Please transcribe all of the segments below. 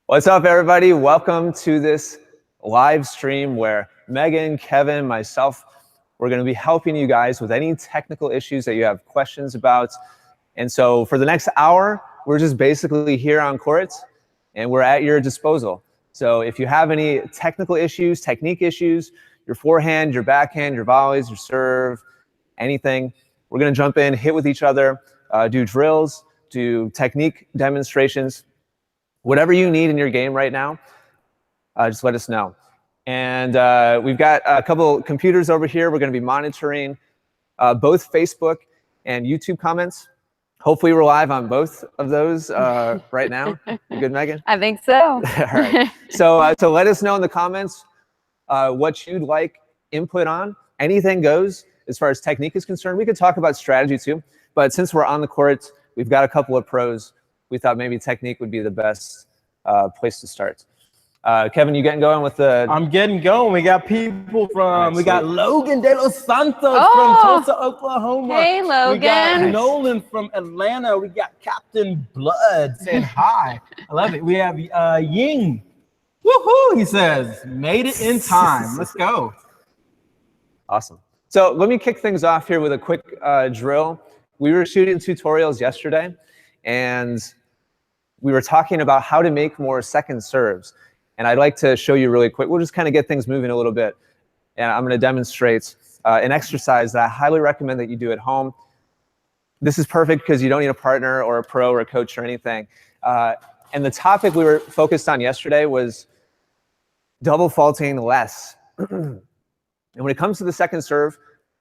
What's up, everybody? Welcome to this live stream where Megan, Kevin, myself, we're going to be helping you guys with any technical issues that you have questions about. And so for the next hour, we're just basically here on court and we're at your disposal. So if you have any technical issues, technique issues, your forehand, your backhand, your volleys, your serve, anything, we're going to jump in, hit with each other, do drills, do technique demonstrations. Whatever you need in your game right now, just let us know. And we've got a couple computers over here. We're going to be monitoring both Facebook and YouTube comments. Hopefully we're live on both of those right now. You good, Megan? I think so. All right. So let us know in the comments what you'd like input on. Anything goes as far as technique is concerned. We could talk about strategy too, but since we're on the court, we've got a couple of pros. We thought maybe technique would be the best place to start. Kevin, you getting going with the... I'm getting going. We got people from, we got Logan De Los Santos from Tulsa, Oklahoma. Hey, Logan. We got Nolan from Atlanta. We got Captain Blood saying hi. I love it. We have Ying. Woohoo, he says. Made it in time. Let's go. Awesome. So let me kick things off here with a quick drill. We were shooting tutorials yesterday, and we were talking about how to make more second serves. And I'd like to show you really quick. We'll just kind of get things moving a little bit. And I'm going to demonstrate an exercise that I highly recommend that you do at home. This is perfect because you don't need a partner or a pro or a coach or anything. And the topic we were focused on yesterday was double faulting less. And when it comes to the second serve,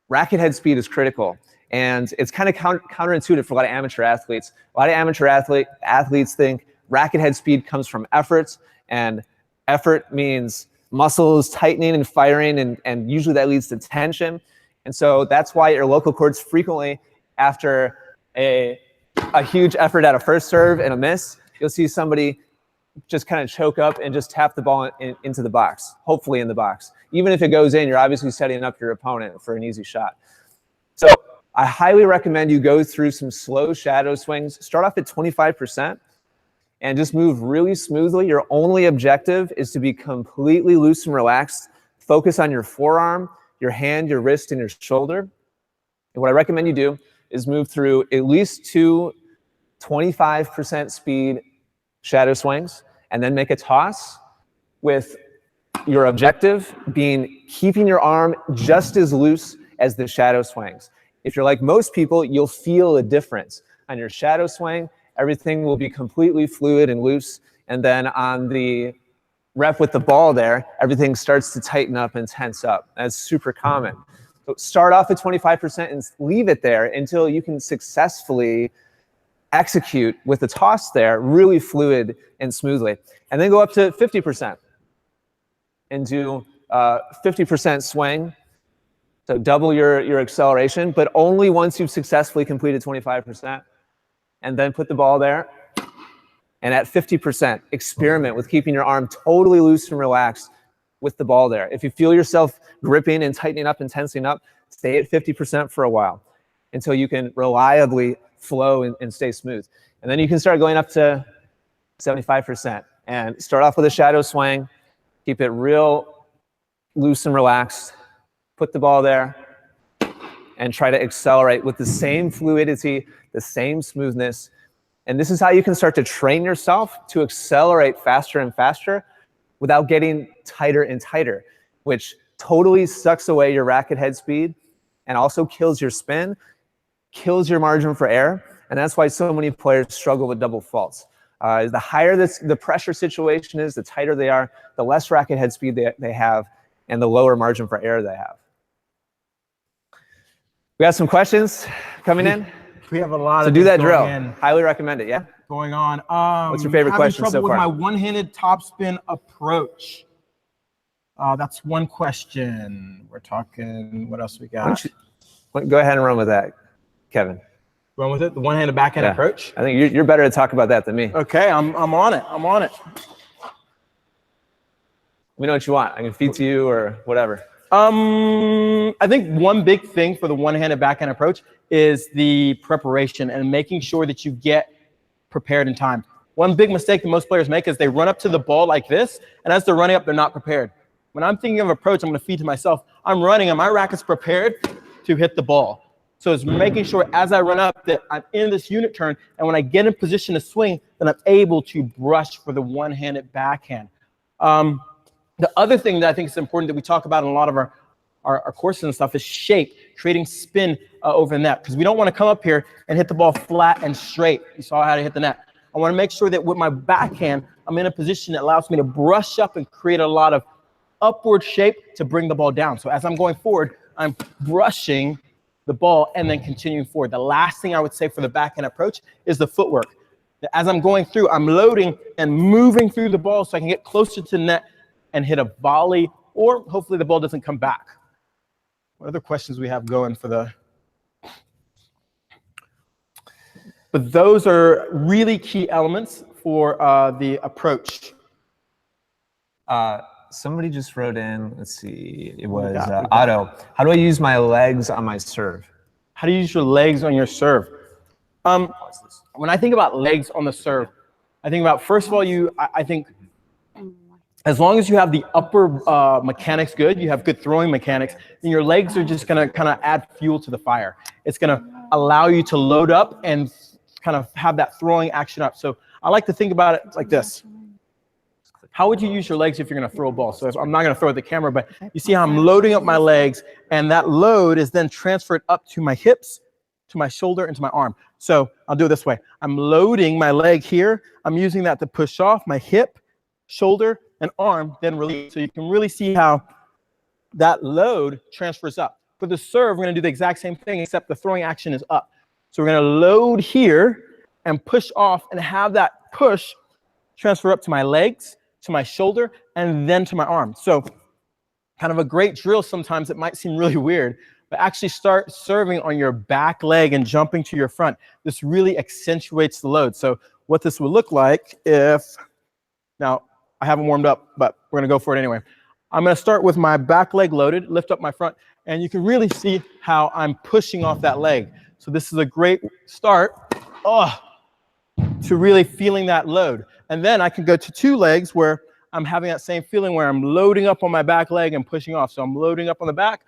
racket head speed is critical. And it's kind of counterintuitive for a lot of amateur athletes. A lot of amateur athletes think racket head speed comes from effort, and effort means muscles tightening and firing, and usually that leads to tension. And so that's why your local courts frequently, after a huge effort at a first serve and a miss, you'll see somebody just kind of choke up and just tap the ball into the box, hopefully in the box. Even if it goes in, you're obviously setting up your opponent for an easy shot. So I highly recommend you go through some slow shadow swings. Start off at 25% and just move really smoothly. Your only objective is to be completely loose and relaxed. Focus on your forearm, your hand, your wrist, and your shoulder. And what I recommend you do is move through at least 2 25% speed shadow swings, and then make a toss with your objective being keeping your arm just as loose as the shadow swings. If you're like most people, you'll feel a difference. On your shadow swing, everything will be completely fluid and loose. And then on the rep with the ball there, everything starts to tighten up and tense up. That's super common. So start off at 25% and leave it there until you can successfully execute with the toss there really fluid and smoothly. And then go up to 50% and do 50% swing. So double your acceleration, but only once you've successfully completed 25%. And then put the ball there. And at 50%, experiment with keeping your arm totally loose and relaxed with the ball there. If you feel yourself gripping and tightening up and tensing up, stay at 50% for a while until you can reliably flow and stay smooth. And then you can start going up to 75% and start off with a shadow swing. Keep it real loose and relaxed. Put the ball there and try to accelerate with the same fluidity, the same smoothness. And this is how you can start to train yourself to accelerate faster and faster without getting tighter and tighter, which totally sucks away your racket head speed and also kills your spin, kills your margin for error. And that's why so many players struggle with double faults. The higher the pressure situation is, the tighter they are, the less racket head speed they have, and the lower margin for error they have. We got some questions coming in. We have a lot so of do that drill. In. Highly recommend it. Yeah. Going on. What's your favorite question so far? With my one-handed topspin approach. That's one question. We're talking. What else we got? Go ahead and run with that, Kevin. Run with it. The one-handed backhand approach. I think you're better to talk about that than me. Okay, I'm on it. I'm on it. We know what you want. I can feed to you or whatever. I think one big thing for the one-handed backhand approach is the preparation and making sure that you get prepared in time. One big mistake that most players make is they run up to the ball like this, and as they're running up, they're not prepared. When I'm thinking of approach, I'm going to feed to myself. I'm running, and my racket's prepared to hit the ball. So it's making sure as I run up that I'm in this unit turn, and when I get in position to swing, then I'm able to brush for the one-handed backhand. The other thing that I think is important that we talk about in a lot of our courses and stuff is shape, creating spin over the net, because we don't want to come up here and hit the ball flat and straight. You saw how to hit the net. I want to make sure that with my backhand, I'm in a position that allows me to brush up and create a lot of upward shape to bring the ball down. So as I'm going forward, I'm brushing the ball and then continuing forward. The last thing I would say for the backhand approach is the footwork. As I'm going through, I'm loading and moving through the ball so I can get closer to the net and hit a volley, or hopefully the ball doesn't come back. What other questions we have going for the... But those are really key elements for the approach. Somebody just wrote in, let's see, it was Otto. How do I use my legs on my serve? How do you use your legs on your serve? When I think about legs on the serve, I think about, first of all, I think as long as you have the upper mechanics good, you have good throwing mechanics, then your legs are just going to kind of add fuel to the fire. It's going to allow you to load up and kind of have that throwing action up. So I like to think about it like this. How would you use your legs if you're going to throw a ball? So I'm not going to throw at the camera, but you see how I'm loading up my legs, and that load is then transferred up to my hips, to my shoulder, and to my arm. So I'll do it this way. I'm loading my leg here. I'm using that to push off my hip, shoulder, and arm, then release. So you can really see how that load transfers up. For the serve, we're going to do the exact same thing, except the throwing action is up. So we're going to load here and push off and have that push transfer up to my legs, to my shoulder, and then to my arm. So kind of a great drill. Sometimes it might seem really weird, but actually start serving on your back leg and jumping to your front. This really accentuates the load. So what this would look like if, now I haven't warmed up, but we're going to go for it anyway. I'm going to start with my back leg loaded, lift up my front, and you can really see how I'm pushing off that leg. So this is a great start to really feeling that load. And then I can go to two legs where I'm having that same feeling where I'm loading up on my back leg and pushing off. So I'm loading up on the back,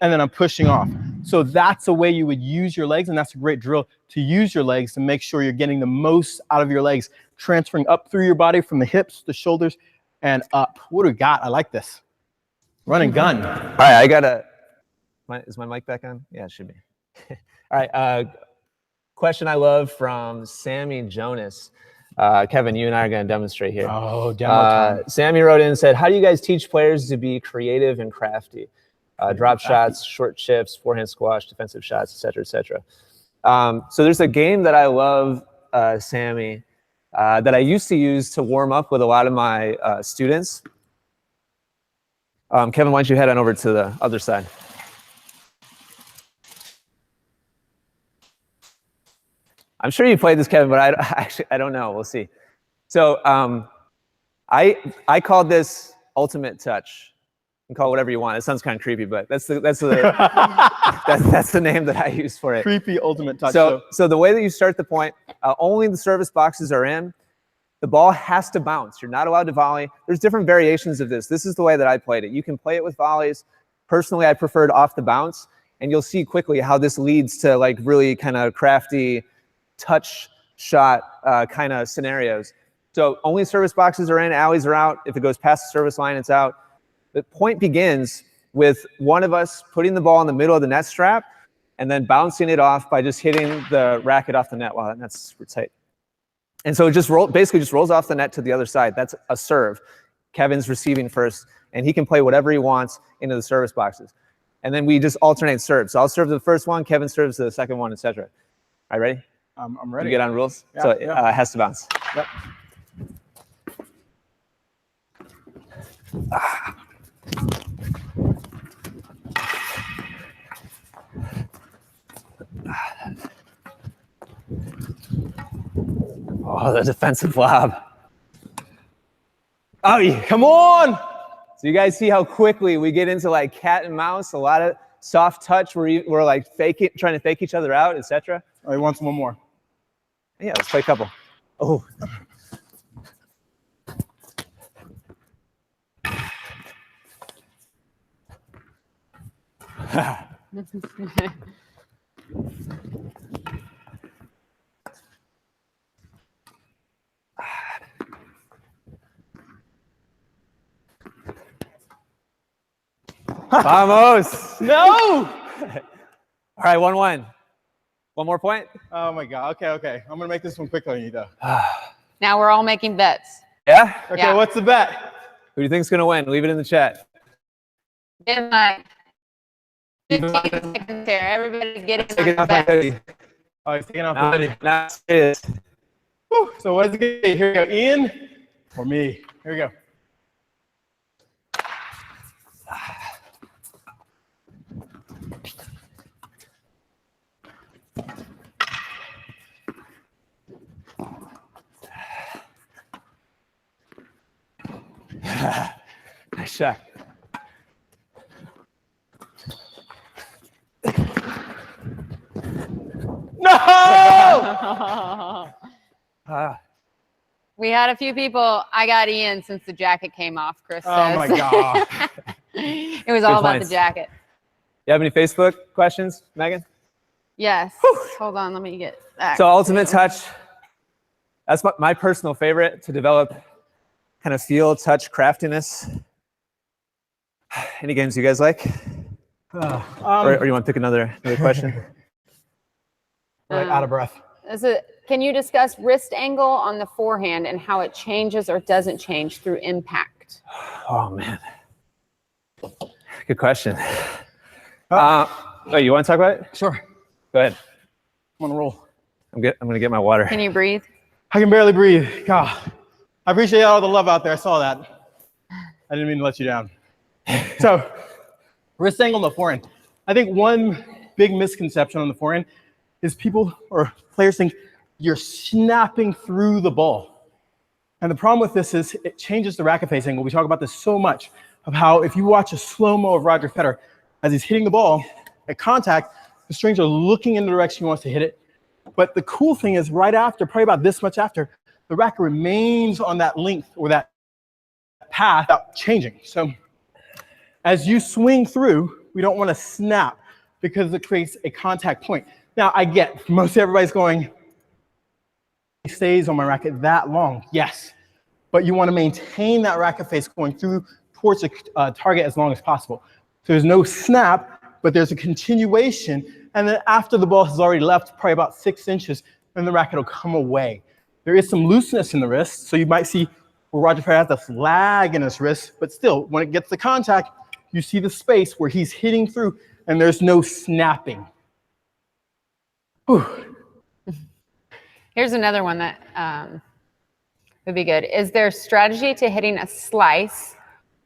and then I'm pushing off. So that's a way you would use your legs, and that's a great drill to use your legs to make sure you're getting the most out of your legs, transferring up through your body from the hips, the shoulders, and up. What do we got? I like this. Run and gun. All right, I got a... Is my mic back on? Yeah, it should be. All right, question I love from Sammy Jonas. Kevin, you and I are going to demonstrate here. Oh, demo time. Sammy wrote in and said, how do you guys teach players to be creative and crafty? Drop shots, short chips, forehand squash, defensive shots, et cetera, et cetera. So there's a game that I love, Sammy, that I used to use to warm up with a lot of my students. Kevin, why don't you head on over to the other side? I'm sure you played this, Kevin, but I don't know. We'll see. So I called this ultimate touch. You can call it whatever you want. It sounds kind of creepy, but that's the name that I use for it. Creepy ultimate touch. So the way that you start the point, only the service boxes are in. The ball has to bounce. You're not allowed to volley. There's different variations of this. This is the way that I played it. You can play it with volleys. Personally, I preferred off the bounce, and you'll see quickly how this leads to like really kind of crafty touch shot kind of scenarios. So only service boxes are in, alleys are out. If it goes past the service line, it's out. The point begins with one of us putting the ball in the middle of the net strap and then bouncing it off by just hitting the racket off the net while that net's tight. And so it just basically just rolls off the net to the other side. That's a serve. Kevin's receiving first, and he can play whatever he wants into the service boxes. And then we just alternate serves. So I'll serve the first one, Kevin serves the second one, etc. All right, ready? I'm ready. You get on rules? Yeah, so it has to bounce. Yep. Oh, the defensive lob. Oh, yeah, come on! So you guys see how quickly we get into like cat and mouse, a lot of soft touch where we're like trying to fake each other out, etc. Oh, he wants one more. Yeah, let's play a couple. Oh. Vamos. No! All right, 1-1. One more point? Oh my God. Okay. I'm gonna make this one quick on you though. Now we're all making bets. Yeah? Okay, Yeah. what's the bet? Who do you think's gonna win? Leave it in the chat. Give my 15 seconds here. Everybody get in Take it on off my the bet. hoodie. Oh, he's taking off the hoodie. Not serious. Whew. So what is it gonna be? Here we go. Ian or me? Here we go. Nice shot. No! We had a few people. I got Ian since the jacket came off, Chris says. Oh my God. It was all about points. the jacket. You have any Facebook questions, Megan? Yes. Hold on. Let me get that. So ultimate touch, that's my personal favorite to develop kind of feel, touch, craftiness. Any games you guys like? Or you want to pick another question? Like out of breath. Can you discuss wrist angle on the forehand and how it changes or doesn't change through impact? Oh, man. Good question. You want to talk about it? Sure. Go ahead. I'm on a roll. I'm going to get my water. Can you breathe? I can barely breathe. God. I appreciate all the love out there. I saw that. I didn't mean to let you down. So, wrist angle on the forehand. I think one big misconception on the forehand is people or players think you're snapping through the ball. And the problem with this is it changes the racket face angle. We talk about this so much, of how if you watch a slow-mo of Roger Federer, as he's hitting the ball at contact, the strings are looking in the direction he wants to hit it. But the cool thing is right after, probably about this much after, the racket remains on that length or that path without changing. So as you swing through, we don't want to snap because it creates a contact point. Now, I get most everybody's going, it stays on my racket that long. Yes, but you want to maintain that racket face going through towards the target as long as possible. So there's no snap, but there's a continuation. And then after the ball has already left probably about 6 inches, then the racket will come away. There is some looseness in the wrist. So you might see where Roger Federer has this lag in his wrist, but still, when it gets the contact, you see the space where he's hitting through and there's no snapping. Whew. Here's another one that would be good. Is there strategy to hitting a slice,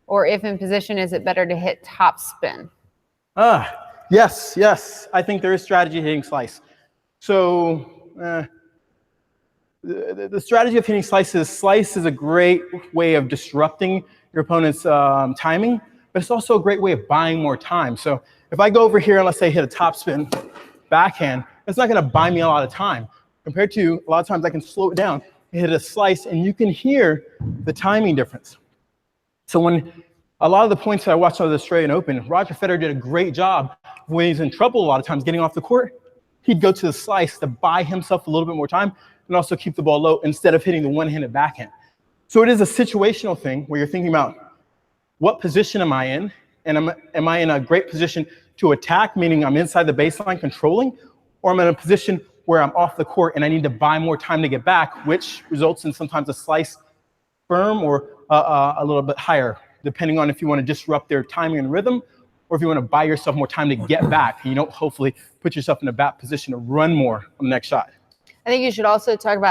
or if in position, is it better to hit top spin? Yes. I think there is strategy hitting slice. So the strategy of hitting slice is a great way of disrupting your opponent's timing, but it's also a great way of buying more time. So if I go over here and let's say hit a top spin backhand, it's not going to buy me a lot of time. Compared to a lot of times I can slow it down, hit a slice, and you can hear the timing difference. So when a lot of the points that I watched on the Australian Open, Roger Federer did a great job when he's in trouble a lot of times getting off the court. He'd go to the slice to buy himself a little bit more time and also keep the ball low instead of hitting the one-handed backhand. So it is a situational thing where you're thinking about what position am I in, and am I in a great position to attack, meaning I'm inside the baseline controlling, or I'm in a position where I'm off the court and I need to buy more time to get back, which results in sometimes a slice firm or a little bit higher, depending on if you want to disrupt their timing and rhythm, or if you want to buy yourself more time to get back, and you don't hopefully put yourself in a bad position to run more on the next shot. I think you should also talk about